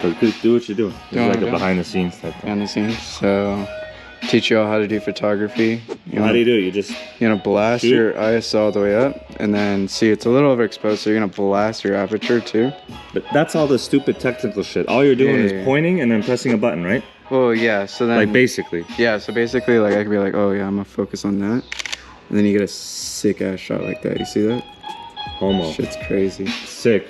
So do what you do. It's like a behind the scenes type thing. Behind the scenes. So teach you all how to do photography. How do you do it? You just blast shoot? your ISO all the way up, and then see it's a little overexposed, so you're gonna blast your aperture too. But that's all the stupid technical shit. All you're doing is pointing and then pressing a button, right? Well, yeah. So then, like basically. Yeah. So basically, like I could be like, oh yeah, I'm gonna focus on that, and then you get a sick ass shot like that. You see that? Homo. Shit's crazy. Sick.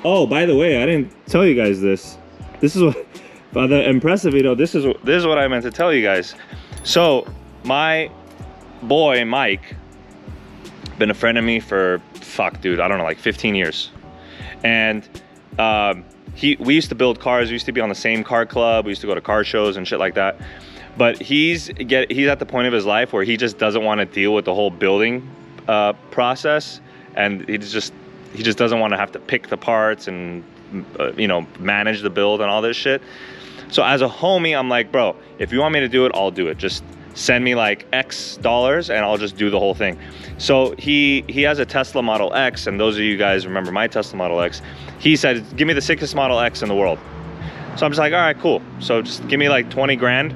Oh, by the way, I didn't tell you guys this. This is what, by the impressive video, this is what I meant to tell you guys. So, my boy, Mike, been a friend of me for, fuck, dude, I don't know, like 15 years. And we used to build cars. We used to be on the same car club. We used to go to car shows and shit like that. But he's at the point of his life where he just doesn't want to deal with the whole building process. And he just doesn't want to have to pick the parts and you know, manage the build and all this shit. So as a homie, I'm like, bro, if you want me to do it, I'll do it. Just send me like X dollars and I'll just do the whole thing. So he has a Tesla Model X, and those of you guys remember my Tesla Model X. He said, give me the sickest Model X in the world. So I'm just like, all right, cool. So just give me like 20 grand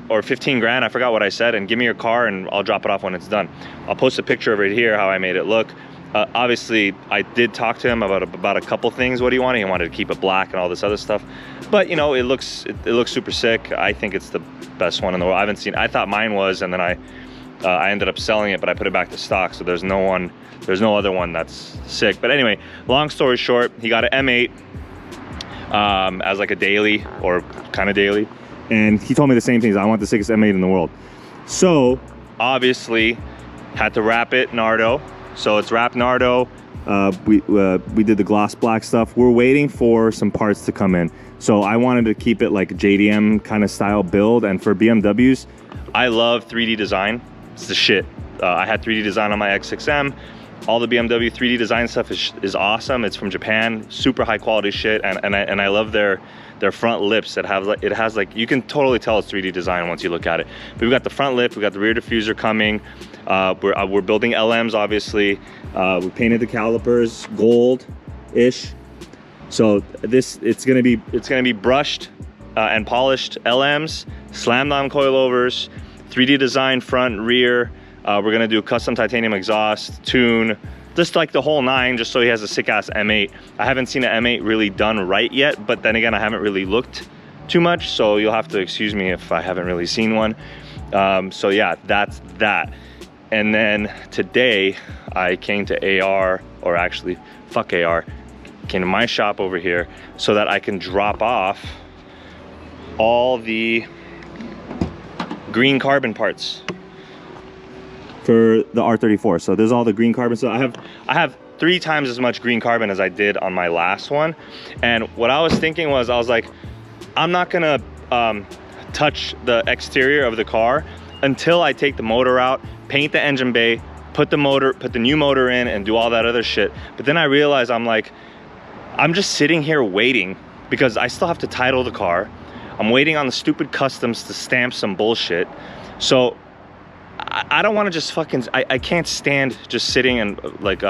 or 15 grand, I forgot what I said, and give me your car and I'll drop it off when it's done. I'll post a picture of it here, how I made it look. Obviously, I did talk to him about a couple things. What he wanted. He wanted to keep it black and all this other stuff. But you know, it looks super sick. I think it's the best one in the world. I thought mine was, and then I ended up selling it, but I put it back to stock. So there's no other one that's sick. But anyway, long story short, he got an M8 as like a daily or kind of daily, and he told me the same things. I want the sickest M8 in the world. So obviously, had to wrap it Nardo. So it's wrapped Nardo. We did the gloss black stuff. We're waiting for some parts to come in. So I wanted to keep it like JDM kind of style build. And for BMWs, I love 3D design. It's the shit. I had 3D design on my X6M. All the BMW 3D design stuff is awesome. It's from Japan, super high quality shit. And I love their front lips that it has like, you can totally tell it's 3D design once you look at it. But we've got the front lip, we've got the rear diffuser coming. We're building LMs, obviously. We painted the calipers gold-ish. So it's gonna be brushed and polished LMs, slammed on coilovers, 3D design front, rear. We're gonna do custom titanium exhaust, tune, just like the whole nine, just so he has a sick ass M8. I haven't seen an M8 really done right yet, but then again, I haven't really looked too much, so you'll have to excuse me if I haven't really seen one. So yeah, that's that. And then today I came to AR, or actually fuck AR, came to my shop over here so that I can drop off all the green carbon parts for the R34. So there's all the green carbon. So I have 3 times as much green carbon as I did on my last one. And what I was thinking was, I was like, I'm not gonna touch the exterior of the car until I take the motor out, paint the engine bay, put the new motor in, and do all that other shit. But then I realized, I'm just sitting here waiting because I still have to title the car. I'm waiting on the stupid customs to stamp some bullshit. So I don't want to just fucking, I can't stand just sitting and like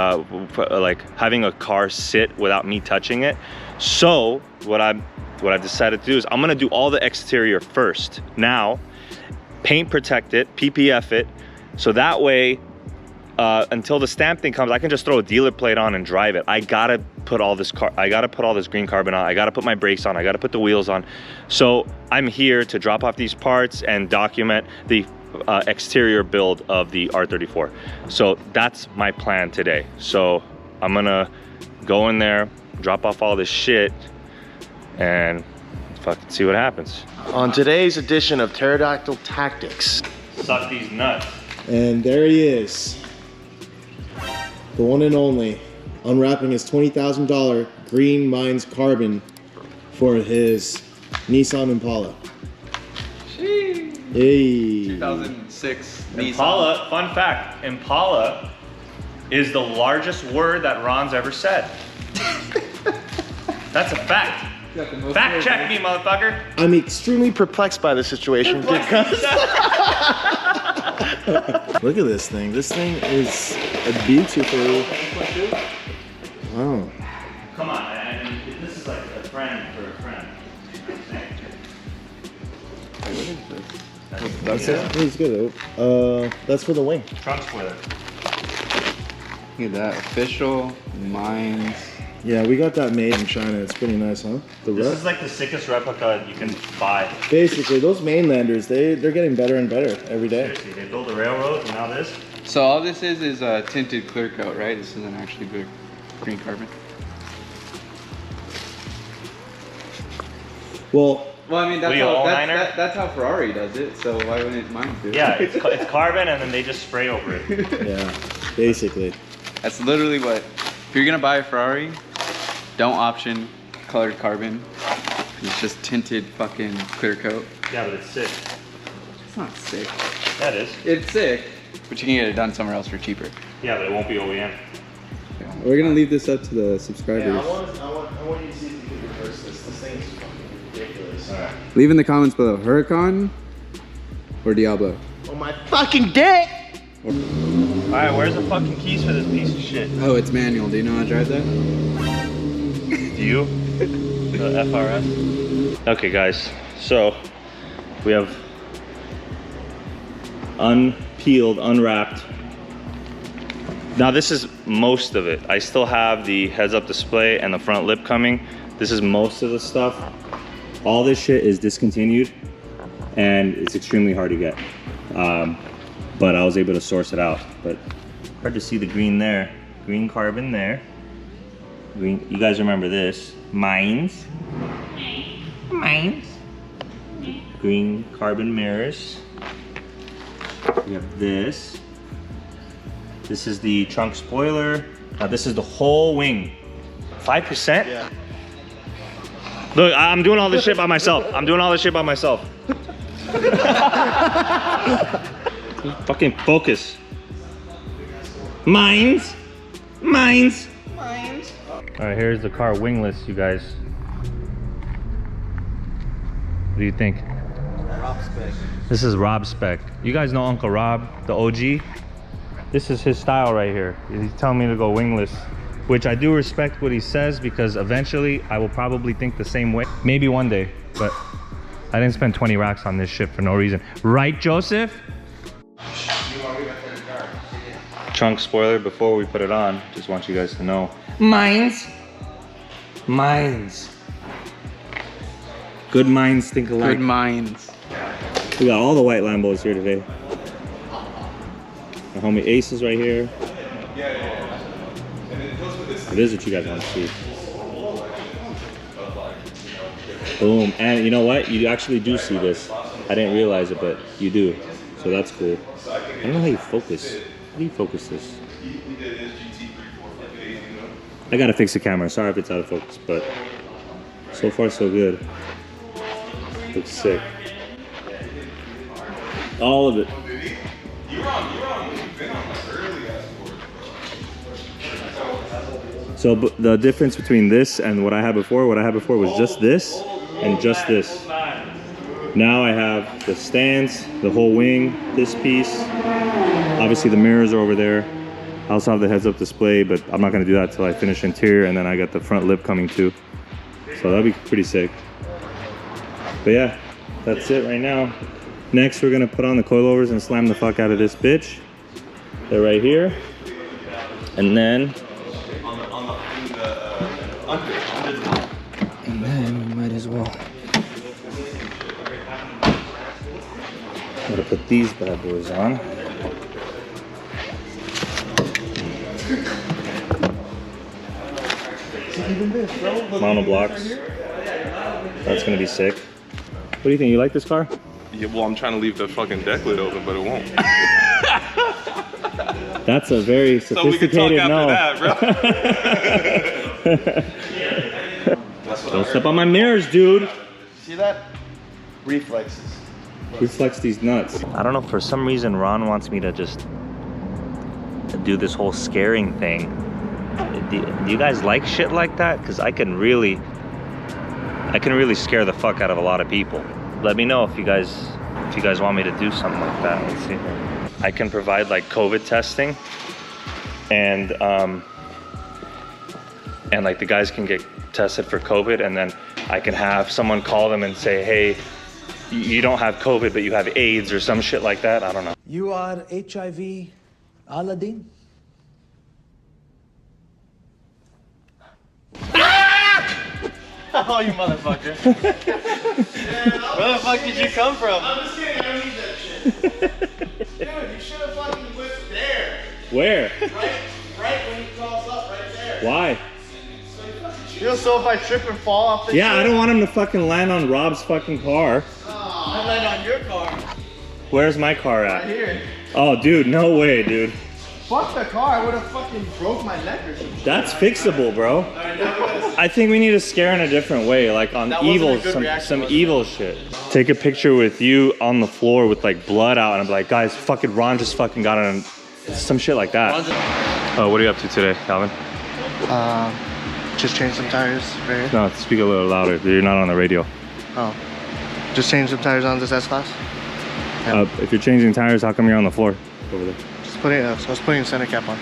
having a car sit without me touching it. So what I've decided to do is I'm gonna do all the exterior first. Now, paint protect it, PPF it, so that way, until the stamp thing comes, I can just throw a dealer plate on and drive it. I gotta put all this green carbon on. I gotta put my brakes on. I gotta put the wheels on. So I'm here to drop off these parts and document the exterior build of the R34. So that's my plan today. So I'm gonna go in there, drop off all this shit, and fucking see what happens. On today's edition of Pterodactyl Tactics. Suck these nuts. And there he is, the one and only, unwrapping his $20,000 Green Minds Carbon for his Nissan Impala. Hey. 2006 Impala, Nissan. fun fact, Impala is the largest word that Ron's ever said. That's a fact. Fact check me, motherfucker. I'm extremely perplexed by the situation because Look at this thing. This thing is a beautiful. Wow. Come on, this is like a friend for friend. That's it? It's good. That's for the wing. Trunk spoiler. Look at that. Official Mines. Yeah, we got that made in China. It's pretty nice, huh? This is like the sickest replica you can buy. Basically, those mainlanders, they're getting better and better every day. Seriously, they build a railroad and now this. So all this is a tinted clear coat, right? This isn't actually green carbon. Well, Well, I mean, What are you, all niner? that's how Ferrari does it, so why wouldn't mine do it? Yeah, it's carbon and then they just spray over it. yeah, basically. That's literally what, if you're gonna buy a Ferrari, don't option colored carbon. It's just tinted fucking clear coat. Yeah, but it's sick. It's not sick. That is. It's sick, but you can get it done somewhere else for cheaper. Yeah, but it won't be OEM. We're gonna leave this up to the subscribers. I want you to see if you can reverse this. This thing's fucking ridiculous. Alright. Leave in the comments below, Huracan or Diablo. Oh my fucking dick! Alright, where's the fucking keys for this piece of shit? Oh, it's manual. Do you know how to drive that? Do you? The FRS? Okay guys, so we have unpeeled, unwrapped. Now this is most of it. I still have the heads-up display and the front lip coming. This is most of the stuff. All this shit is discontinued and it's extremely hard to get. But I was able to source it out. But hard to see the green there. Green carbon there. Green, you guys remember this. Mines. Mines. Green carbon mirrors. We have this. This is the trunk spoiler. Now this is the whole wing. 5%? Yeah. Look, I'm doing all this shit by myself. I'm doing all this shit by myself. Fucking focus. Mines. Mines. Mines. All right, here's the car wingless, you guys. What do you think? Rob spec. This is Rob's spec. You guys know Uncle Rob, the OG? This is his style right here. He's telling me to go wingless, which I do respect what he says because eventually I will probably think the same way. Maybe one day, but I didn't spend 20 racks on this shit for no reason. Right, Joseph? Trunk spoiler before we put it on. Just want you guys to know. Mines. Mines. Good minds think alike. Good Mines. We got all the white Lambos here today. My homie Ace is right here. It is what you guys want to see. Boom. And you know what? You actually do see this. I didn't realize it, but you do. So that's cool. I don't know how you focus. How do you focus this? I gotta fix the camera. Sorry if it's out of focus, but so far so good. Looks sick. All of it. So the difference between this and what I had before was just this and just this. Now I have the stands, the whole wing, this piece. Obviously the mirrors are over there. I also have the heads-up display, but I'm not gonna do that till I finish interior, and then I got the front lip coming too. So that'll be pretty sick. But yeah, that's it right now. Next, we're gonna put on the coilovers and slam the fuck out of this bitch. They're right here. And then we might as well. I'm gonna put these bad boys on. Monoblocks. That's gonna be sick. What do you think? You like this car? Yeah, well, I'm trying to leave the fucking deck lid open, but it won't. That's a very So we can talk sophisticated after no. that, bro. Don't step on my mirrors, dude. See that? Reflexes. Reflex these nuts. I don't know, for some reason Ron wants me to just do this whole scaring thing. Do you guys like shit like that? Because I can really scare the fuck out of a lot of people. Let me know if you guys want me to do something like that. Let's see. I can provide like COVID testing, and like the guys can get tested for COVID, and then I can have someone call them and say, hey, you don't have COVID, but you have AIDS or some shit like that. I don't know. You are HIV Aladdin? Oh, you motherfucker. Where the fuck did you come from? I'm just kidding, I don't need that shit. Dude, you should have fucking whipped there. Where? Right when he calls up, right there. Why? So if I trip and fall off the Yeah, I don't want him to fucking land on Rob's fucking car. I land on your car. Where's my car Right at? here. Oh, dude, no way, dude. Fuck the car, I would have fucking broke my neck or something. That's fixable, bro. I think we need to scare in a different way, like on That wasn't evil, a good reaction, some was it? evil shit. Take a picture with you on the floor with like blood out, and I'm like, guys, fucking Ron just fucking got on some shit like that. Oh, what are you up to today, Calvin? Just change some tires right here. No, speak a little louder. You're not on the radio. Oh. Just change some tires on this S-Class? If you're changing tires, how come you're on the floor over there? Just putting, so I was putting the center cap on.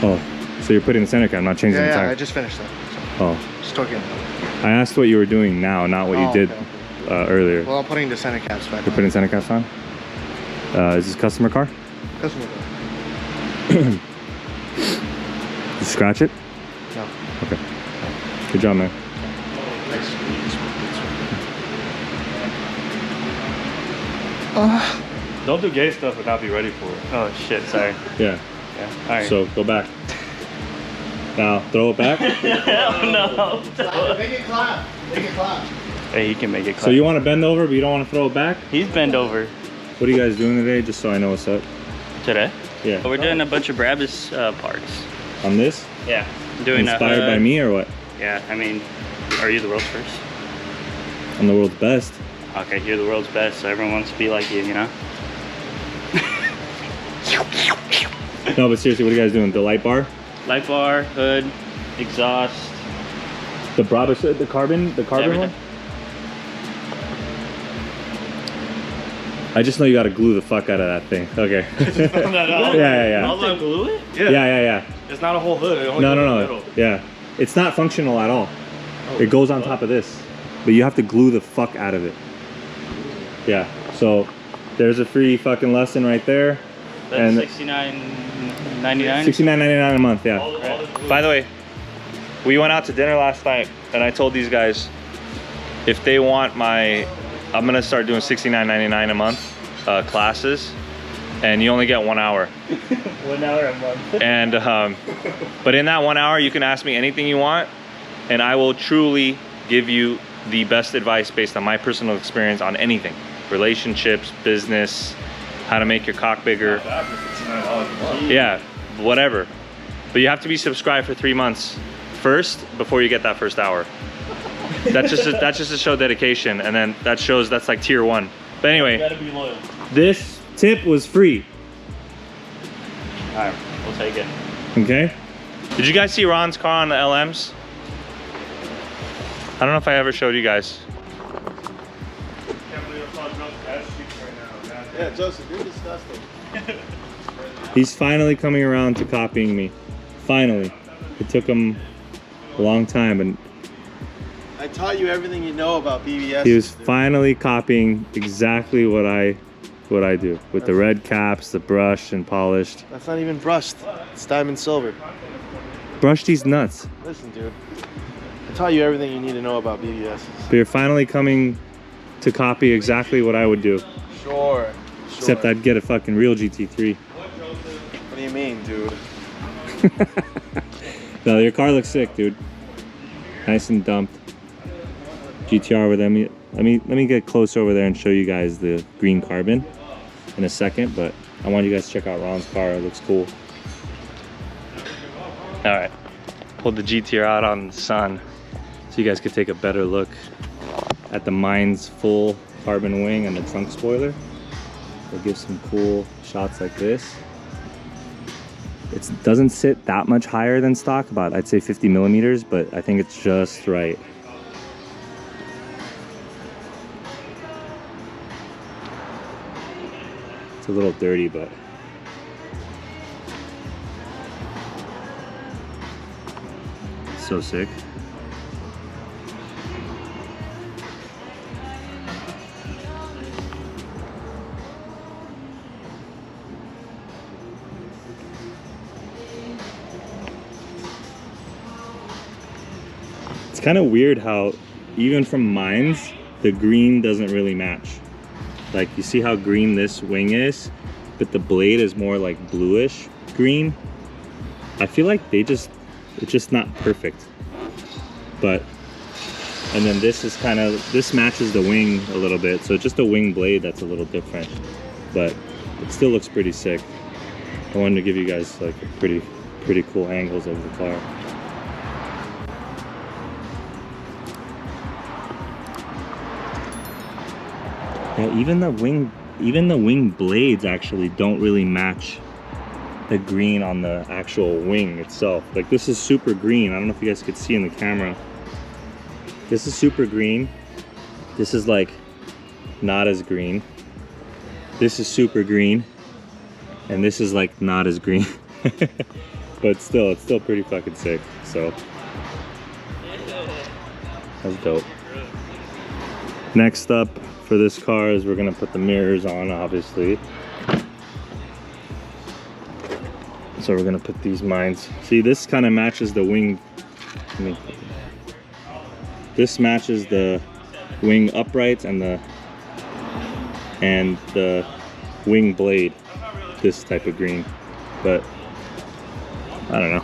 Oh, so you're putting the center cap, not changing the Yeah, tire? I just finished that. Oh, So just torquing. I asked what you were doing now, not what you Oh, did okay. earlier. Well, I'm putting the center caps back You're on. putting center caps on? Is this a customer car? Customer car. You scratch it? No. Okay. Good job, man. Don't do gay stuff and not be ready for it. Oh shit, sorry. Yeah. Yeah. Alright. So go back. Now throw it back. Hell no. Make it clap. Make it clap. Hey, he can make it So you want to bend over, but you don't want to throw it back? He's bent over What are you guys doing today? Just so I know what's up. today. Yeah. We're doing a bunch of Brabus parts. On this? Yeah. Doing Inspired a by me or what? Yeah, I mean, are you the world's first? I'm the world's best. Okay, you're the world's best, so everyone wants to be like you know? No, but seriously, what are you guys doing? The light bar? Light bar, hood, exhaust. The Brabus, the carbon Everything. one? I just know you gotta glue the fuck out of that thing. Okay. Yeah. Also glue it? Yeah. It's not a whole hood. It only No. goes in the middle. Yeah. It's not functional at all. It goes on top of this. But you have to glue the fuck out of it. Yeah. So there's a free fucking lesson right there. That's And $69.99. $69.99 a month, yeah. By the way, we went out to dinner last night and I told these guys if they want I'm gonna start doing $69.99 a month classes, and you only get 1 hour. 1 hour a month. And but in that 1 hour you can ask me anything you want and I will truly give you the best advice based on my personal experience on anything. Relationships, business, how to make your cock bigger. Yeah, whatever. But you have to be subscribed for 3 months first before you get that first hour. That's just to show dedication, and then that shows that's like tier 1. But anyway, You gotta be loyal. this tip was free. Alright, we'll take it. Okay. Did you guys see Ron's car on the LMs? I don't know if I ever showed you guys. Yeah, Joseph, you're disgusting. He's finally coming around to copying me. Finally. It took him a long time, and I taught you everything you know about BBS. he was finally copying exactly what I do with the red caps, the brushed and polished. That's not even brushed. It's diamond silver. Brush these nuts. Listen, dude. I taught you everything you need to know about BBS. But you're finally coming to copy exactly what I would do. Sure. Except I'd get a fucking real GT3. What do you mean, dude? No, your car looks sick, dude. Nice and dumped. GTR with them. Let me get close over there and show you guys the green carbon in a second, but I want you guys to check out Ron's car. It looks cool. All right, pulled the GTR out on the sun so you guys could take a better look at the mine's full carbon wing and the trunk spoiler. We'll give some cool shots like this. It doesn't sit that much higher than stock, about I'd say 50 millimeters, but I think it's just right. It's a little dirty, but so sick. kind of weird how even from mines, the green doesn't really match. Like you see how green this wing is, but the blade is more like bluish green. I feel like it's just not perfect. But, and then this is kind of, this matches the wing a little bit. So just a wing blade that's a little different, but it still looks pretty sick. I wanted to give you guys like a pretty cool angles of the car. Yeah, even the wing blades actually don't really match the green on the actual wing itself. Like this is super green. I don't know if you guys could see in the camera. This is super green. This is like not as green. This is super green. And this is like not as green. But still, it's still pretty fucking sick. So that's dope. Next up for this car is we're gonna put the mirrors on, obviously. So we're gonna put these mines. See, this kind of matches the wing. This matches the wing uprights and the wing blade. This type of green, but I don't know.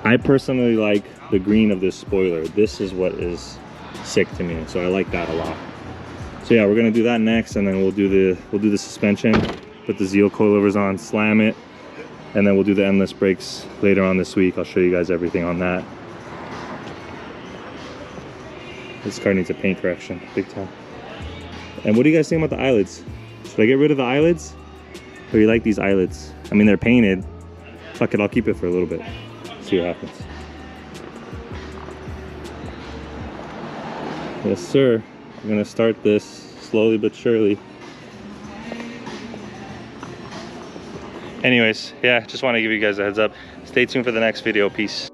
I personally like the green of this spoiler. This is what is sick to me, so I like that a lot. So yeah, we're gonna do that next, and then we'll do the suspension, put the Zeal coilovers on, slam it, and then we'll do the endless brakes later on this week. I'll show you guys everything on that. This car needs a paint correction, big time. And what do you guys think about the eyelids? Should I get rid of the eyelids? Or you like these eyelids? I mean, they're painted. Fuck it, I'll keep it for a little bit. See what happens. Yes, sir. I'm gonna start this slowly but surely. Anyways, yeah, just want to give you guys a heads up. Stay tuned for the next video. Peace.